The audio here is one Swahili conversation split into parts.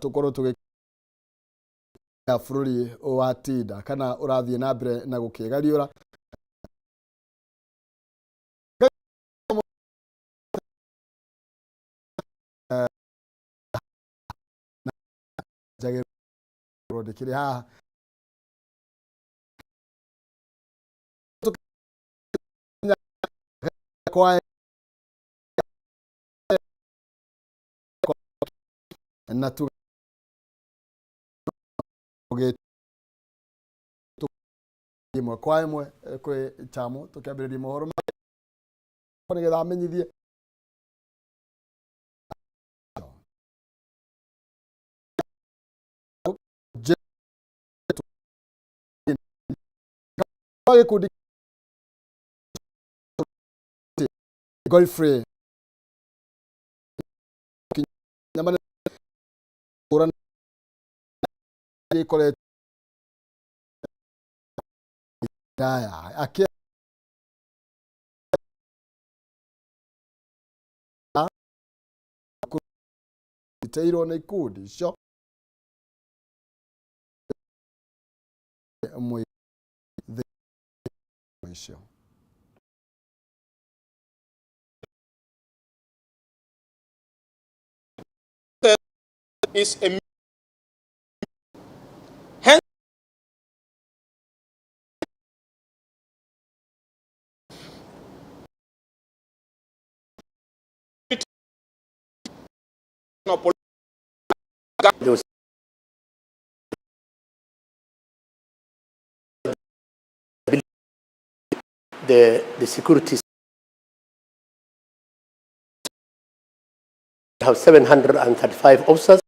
tukorwo tugikia bururi wa tinda kana urathie na mbere na gukigariura ndikiri haha kwa na tu imwe kwa imwe kwi chamo tukiambiriria mohoro ni getha amenyithie gikundi Godfrey nyamane kuran ikole ya akia iteirwo ni ikundi icio mwe icio is a the securities have 735 officers.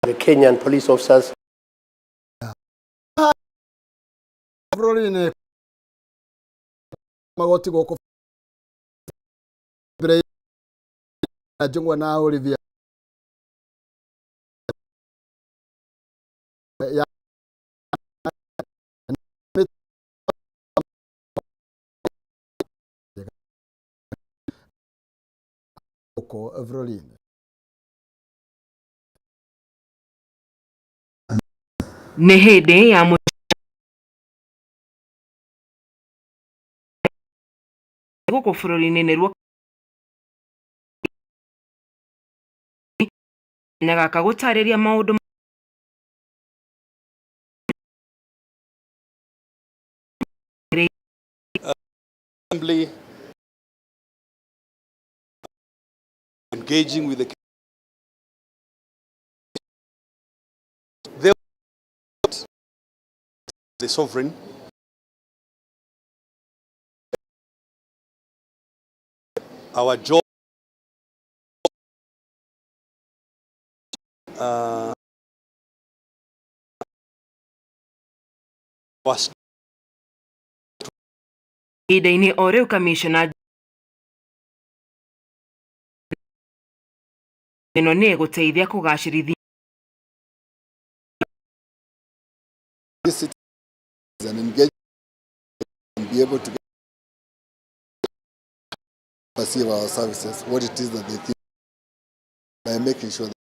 The Kenyan police officers. magoti goko ajungwa na Olivia ya oko Evrolin nĩ hĩndĩ ya gũkũ bũrũri-inĩ nĩruo na gaka gũtarĩria maũndũ assembly engaging with the sovereign our job was ihinda-inĩ o rĩu kamishona ĩno nĩ ĩgũteithia kũgacĩrithia and engage and be able to perceive our services, what it is that they think, by making sure that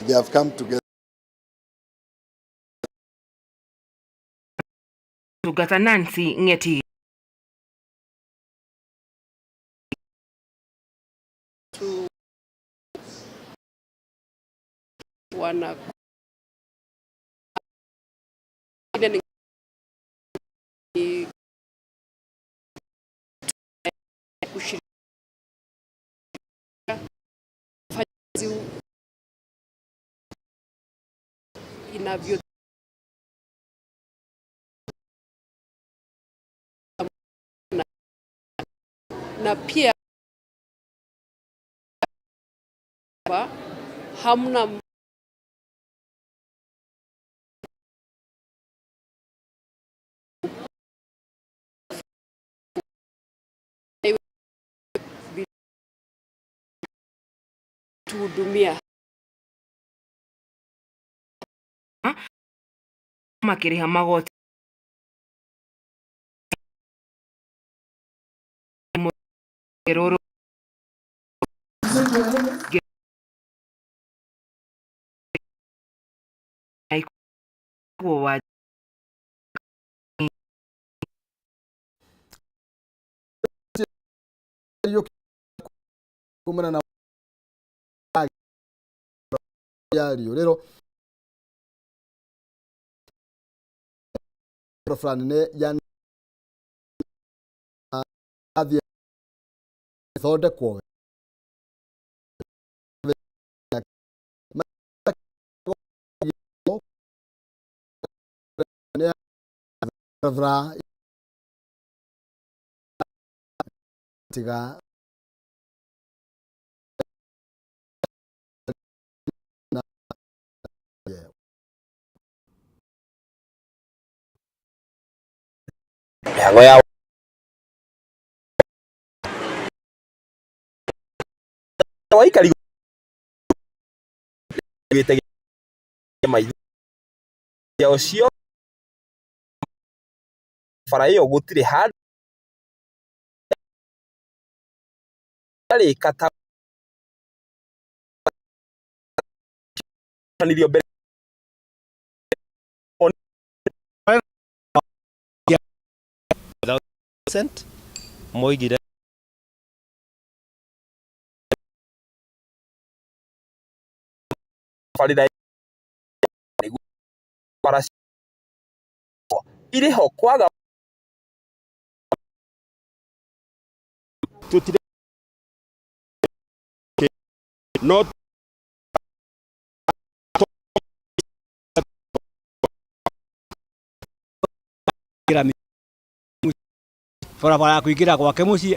they have come together. Tugata Nancy Ng'eti wana wanavyo na pia hamna tuhudumia makiriha magoti rũrũ wa kumana na yario rero fulani ne yan athie thondekwo tiga mĩhang'o ya waikari maithia ũcio bara ĩyo gũtirĩ handũ arĩka ta mbere moigire barabara irĩ ho kwaga tutire no barabara ya kuingira gwake muciĩ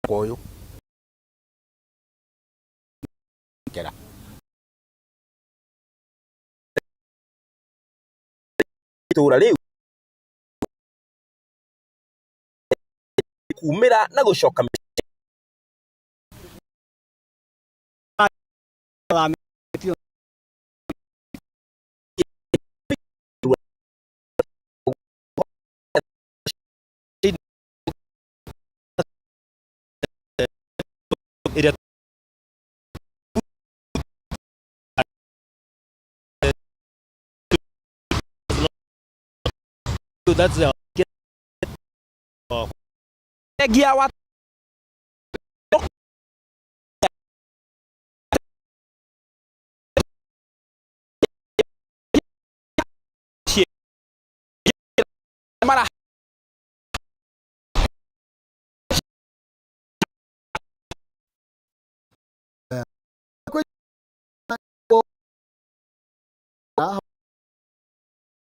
koyo kera itura riu kumira na gucoka that's the gia wa mara